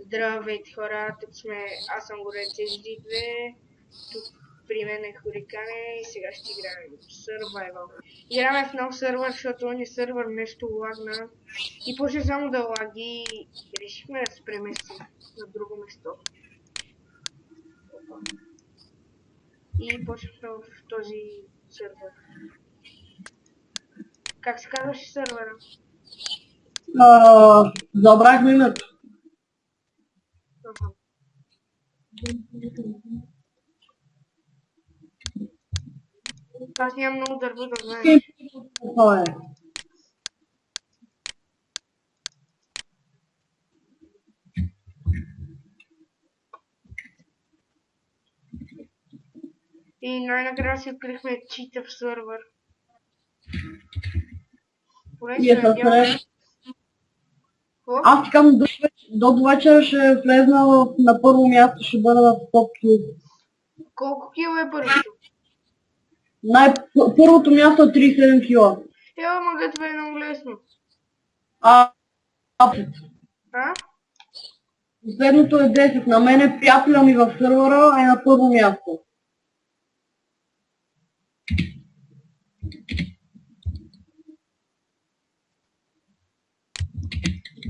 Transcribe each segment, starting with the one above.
Здравейте хора, тук сме, аз съм Горец HD2, тук при мен е Хурикане и сега ще играем Survival. Играме в нов сервер, защото ни сервер нещо лагна и почне само да лаги и решихме да се преместим на друго место. И почнахме в този сервер. Как се казваше сервера? Забрахме името. Аз нямам много дърво, да знаеш. Това е. И най-накрая си открихме читав сервер. Поне И се е надявам. съсред. Аз искам до вечера ще влезна на първо място, ще бъда в топ кил. Колко кила е първото? Първото място е 37 кила. Ама това е много лесно. А А? последното е 10. На мен приятеля ми в сервера е на първо място.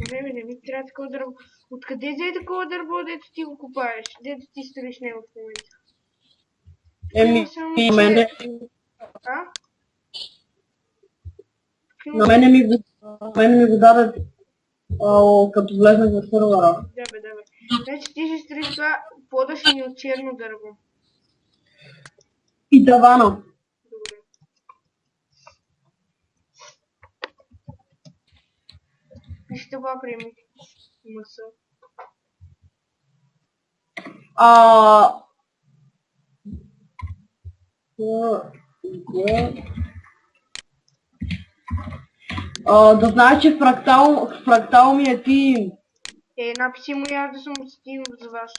Време не ми трябва такова дърво. Откъде взе такова дърво, дето ти го купаеш? Дето ти строиш него в момента? На мене... А? На мене ми го даде като влезнах в сервера. Да бе. Значи ти ще строиш това подаш ни от черно дърво. И тавана. Добре. Виж това приеми. Мъса. Да знаеш, че фрактал ми е тим. Написи му я да съм Steam за вас.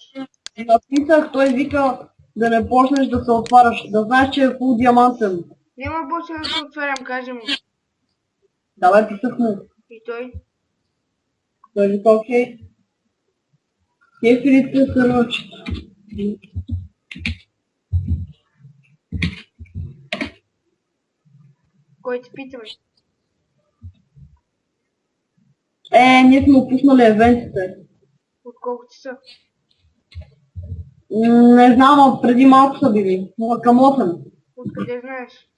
Написах, той вика да не почнеш да се отваряш. Да знаеш, че е фул диамантен. Няма почва да се отварям, кажи му. Давай, писах му. И той? Той вика, окей. Кефилите се научат. Кой те пита, бе? Ние сме опуснали евентите. От колко часа? Не знам, а преди малко са били. Към 8. Откъде знаеш?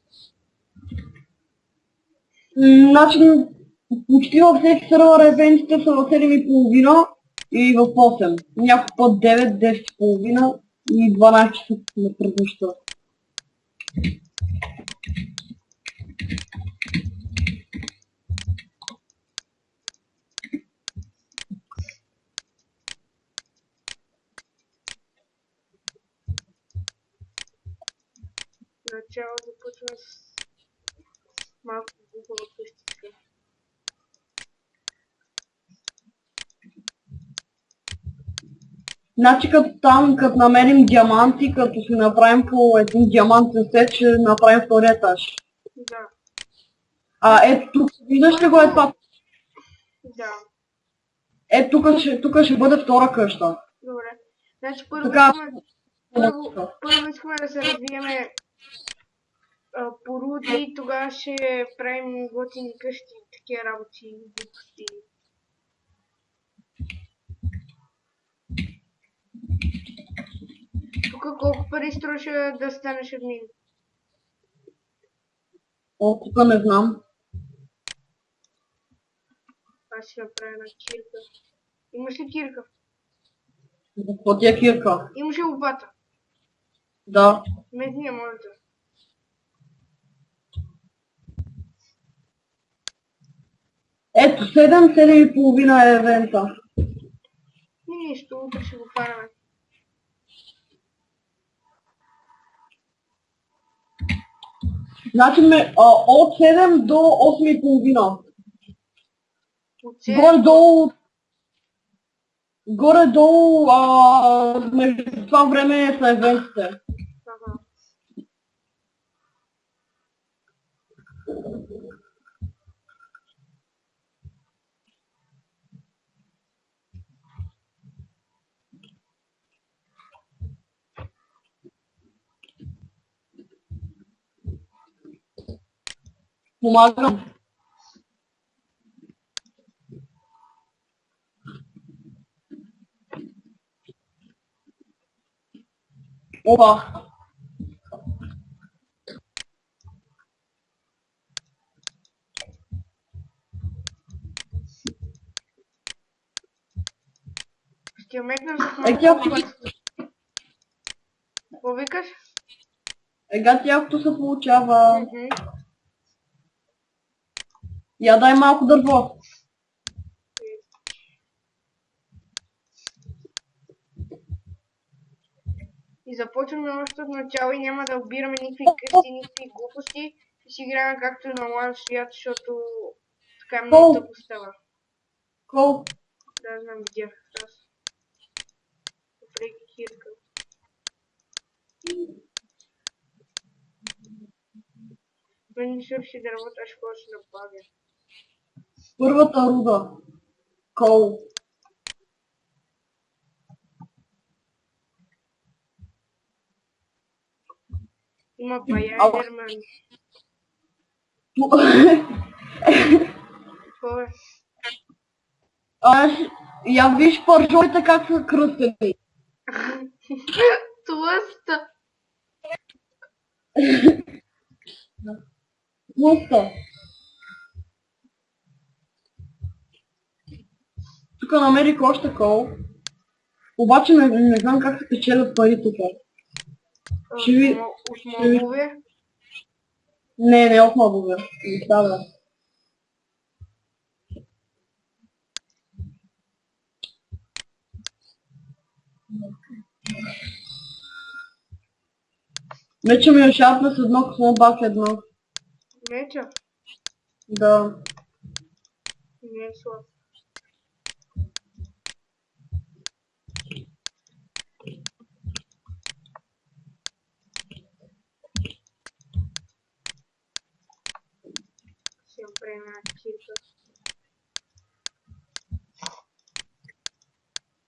Значи, почти във всеки сервер евентите са в 7:30 и в 8. Някой път 9, 10:30 и 12 часа на преднощта. Начало започваме с малко глупава къщичка. Значи като намерим диаманти, като си направим по един диамантен сет, ще направим втория етаж. Да. Ето тук, виждаш ли го е това? Да. Ето тук ще бъде втора къща. Добре. Значи първо искаме да се развиеме поруди, тогава ще правим готини къщи, такива работи, глупости. Тук колко пари струваше да станеш админ? Тук не знам. Аз ще направя на кирка. Имаш ли кирка? Какво ти е кирка? Имаш ли лопата? Да. Медния, моля те. Ето 7:30 е евента. Нищо, утре ще го фараме. Значи от 7 до 8:30. От 7 Горе-долу между това време са евентите. Ага. Помагам. Опа. Ще метна за Тя много път. Какво викаш? тяхто се получава. Мгм. Я дай малко дърво. И започваме още от начало и няма да обираме никакви къщи, никакви глупости и си играем както на лан свят, защото така много тъпо става. Кол. Да, знам, видях аз. Въпреки хирка. Мен не свърши да работя, аз ще се набавя. Първата руда. Кол. Има баяндерман. Това е. Я виж пържолите как са кръстени. Тлъста. Пуста. Тук намерих още кол. Обаче не знам как се печелят пари тук. Ще ви... От мобове. Не от мобове. Не става. Вече ми е шарпна с едно клонбак едно. Меча. Да. Не е слаб. Siempre en la chica.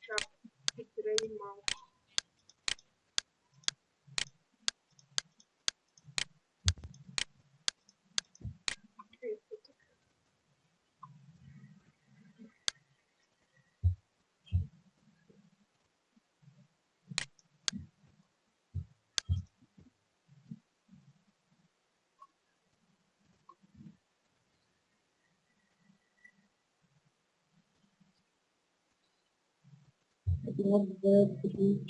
Chap. Y Grey Mouse. Едно, две, три.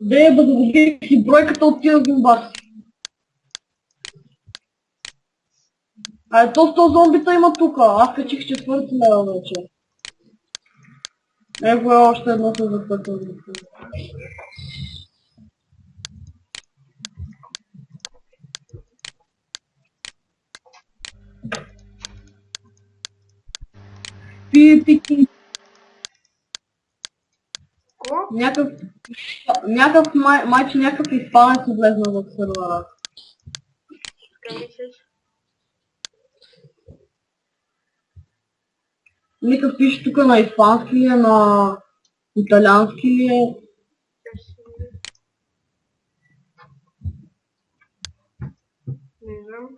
Де, бе, да видиш си бройката от тия зомбари. То 100 зомбита има тука. Аз качих четвърти левел вече. Его е още едно се запътва. Пики. Ко? Някакъв майче някакъв испанец влезна в сервера. Така мислиш? Никакъв пише тук на испански ли е, на италиански ли е. Не знам.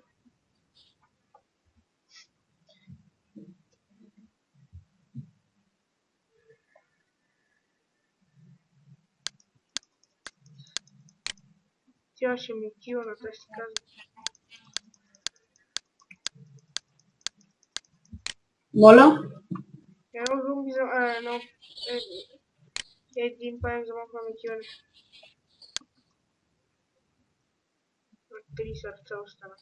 Тя ще ми кива на тази казва. Моля? Едно зомби за... едно... Един паем замахва ми кива. Три сърца остана.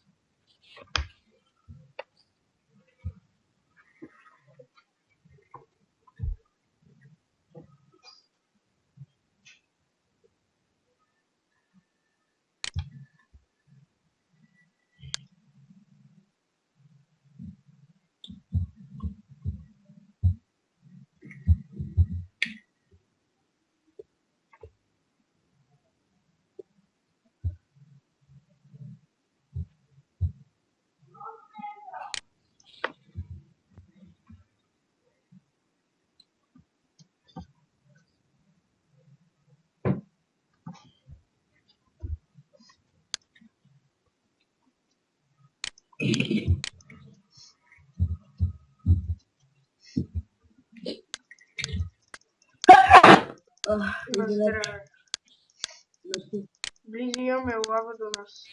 Иди На леп. здраве. Мерси. Близо имаме лава до нас.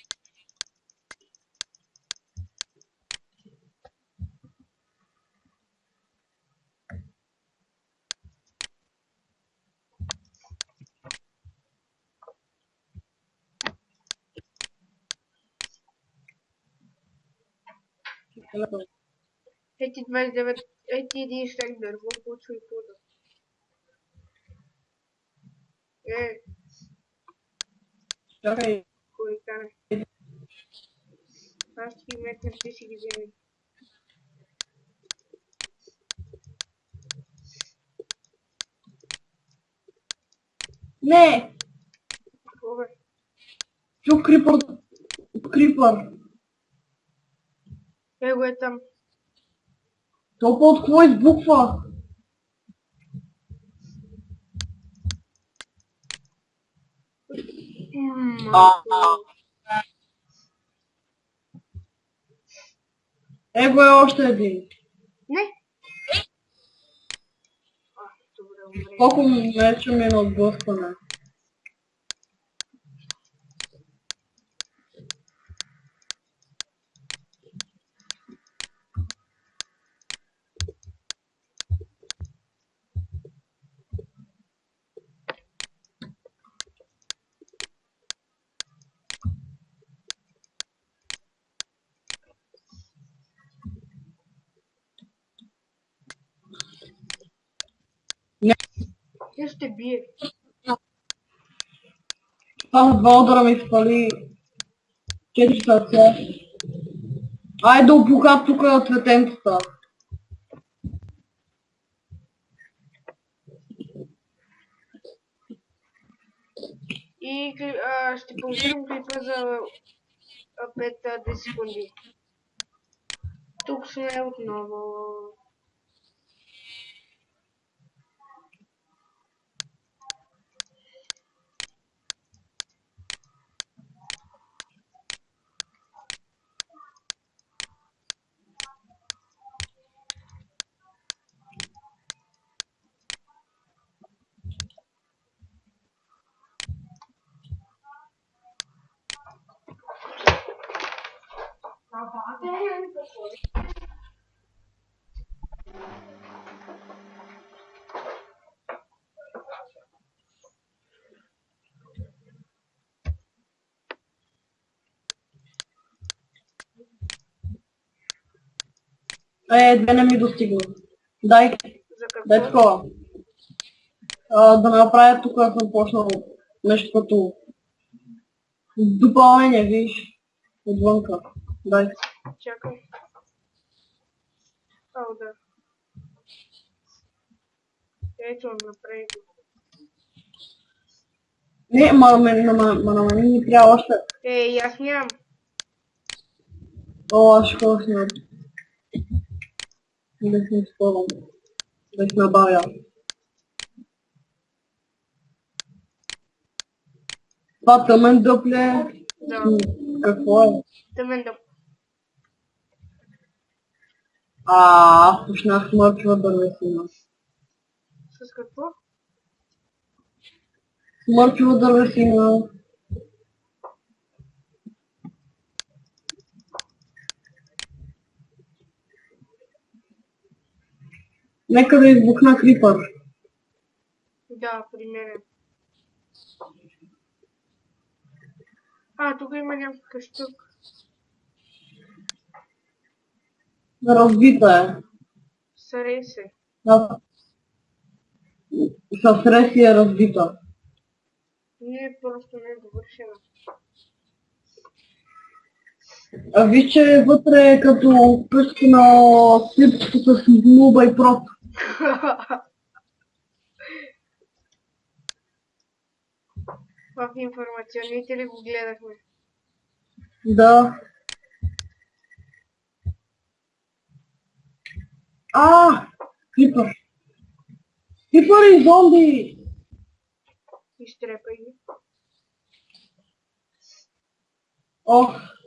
Ети 29, ети един щак дърво, почва и пода. Чакай. Хурикане. Аз ще ги метнем, ти си ги вземи. Не! Какво бе? Чух крипър. Крипър. Его е там. Толкова от какво избухва? Малко. Его е още един. Не. Добре, умре. Колко меча ми е на отблъскване. Тя ще бие. Това с два удара ми спали 4 сърца. Айде да опуха тук цветенцата. И ще паузирам клипа за 5-10 секунди. Тук сме отново. Две не ми достигна. Дай За дай какво? такова. Да направя тук, аз съм почнал нещо като допълнение, виж, отвънка. Дай. Чакай. Ау, да. Ето, направи го. Не, на мен ми трябва още. Аз нямам. О, аз ще ходя с него. Да се изпълвам. Да се набавя. Това тъмен дъб ли е? Да. Какво е? Тъмен дъб. Аз почнах с мъртва дървесина. С какво? С мъртва дървесина. Нека да избухна крипър. Да, при мен. Тук има някакъв штук. Разбита е. Сарей се. С реси е разбита. Не, просто не е довършена. Виж, че вътре е като къщи на слипчето с нуба и прот. В информационните ли го гледахме? Да. Крипър. Крипър и зомби. Изтрепай ги.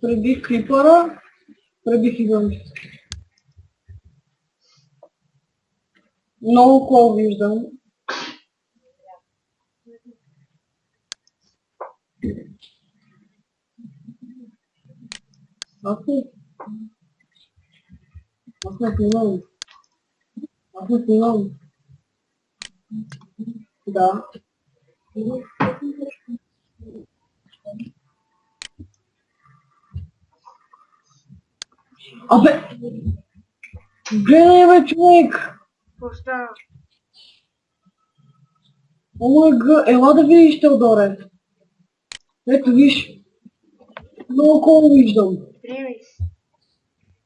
Пребих крипъра. Пребих и зомби. Много кол виждам. Аз не снимам. Аз не снимам. Да. Абе! Гледай бе, човек! Какво става? ОМГ, ела да видиш Теодоре. Ето виж. Много хубаво виждам. Приеми.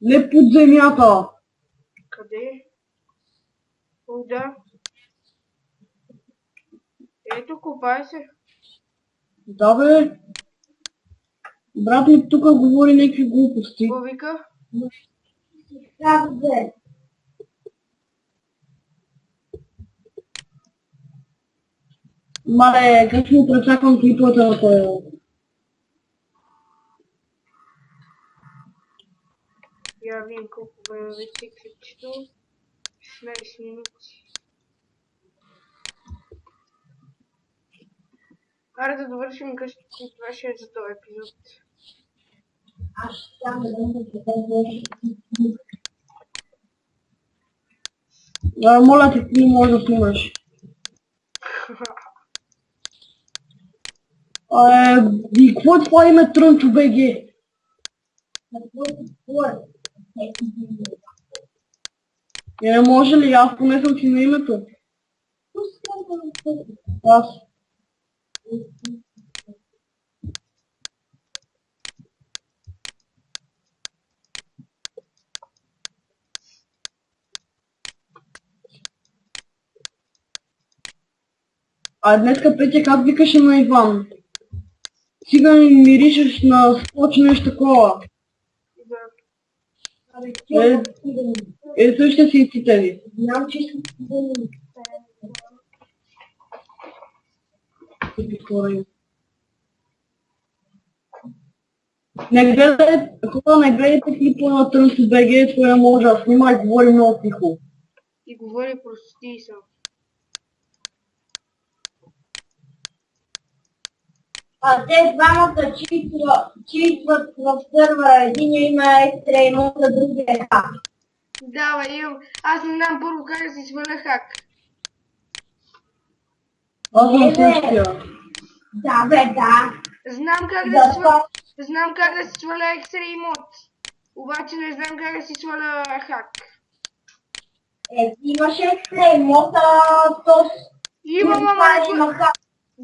Не под земята. Къде? О, да. Ето, копай се. Да бе. Брат ми тук говори някакви глупости. Какво вика? Как бе? Мале, как му пречаквам клиповете на този. Я видим колко време вече е клипчето. 16 минути. Аре да довършим къщата, това ще е за този епизод. Аз ще моля те, ти може да снимаш. И какво е това име Трънчо БГ? Не може ли? Аз поне съм си на името. Аз. А днеска, Петя, как викаше на Иван? Сега ми миришеш на скоч нещо такова. Ето ще си цитали. Знам, че искам да не гледайте, хора, не гледайте клипа на Трънчо БГ, това не може да снима и говори много тихо. И говори прости съм. А те двамата читват в сървъра. Единия има екстра имот, а другия е хак. Да, бе, имам. Аз не знам първо как да си сваля хак. Аз съм същия. Да, бе, да. Знам как да Да, си сваля. Знам как да си сваля екстра имот. Обаче не знам как да си сваля хак. Имаш екстра имот, а то Имам, ама не го... има хак.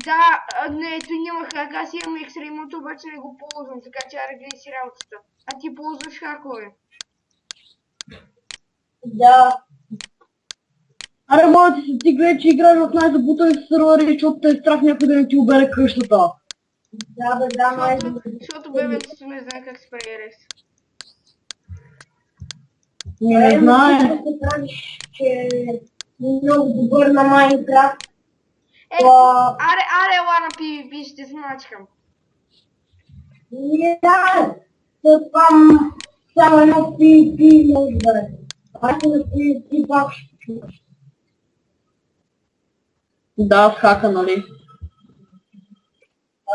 Да, не, ето няма хак. Аз имам екстра имот, обаче не го ползвам, така че аре гледай си работата. А ти ползваш хакове. Да. Аре, моля ти гледай, че играеш в най-забутани сървъри, защото те е страх някой да не ти убере къщата. Да, бе, да, май. Защото бебето не знае как се прави рез. Не знае. Да се правиш, че е много добър на Майнкрафт. Аре, ела на PvP, ще се мачкам. Не, да. Съпам само едно PvP може да е. Аз на PvP пак ще чуваш. Да, с хака, нали?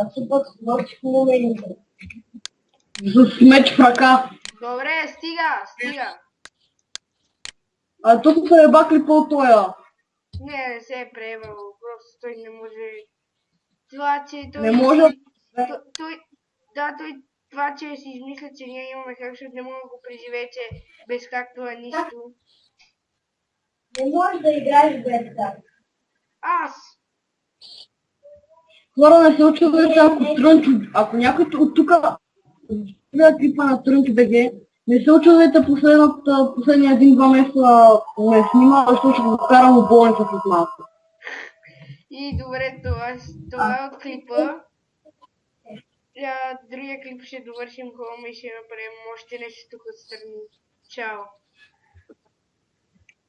Аз си пък свърших момента. С меч в ръка. Добре, стига. А тук се е бакли по тоя. Не се е приемал, просто той не може. Това, че той... Не може. Това, че си измисля, че ние имаме как, защото не мога да го преживее, че без как това е нищо. Не можеш да играеш без так. Аз! Хора, не се очудвайте, ако някой от тук гледа клипа на Трънчо БГ, не се очудвайте последния 1-2 месеца ме снима, защото ще го карам в болница след малко. И добре, това е от клипа. Другия клип ще довършим хома и ще направим още нещо тук отстрани. Чао!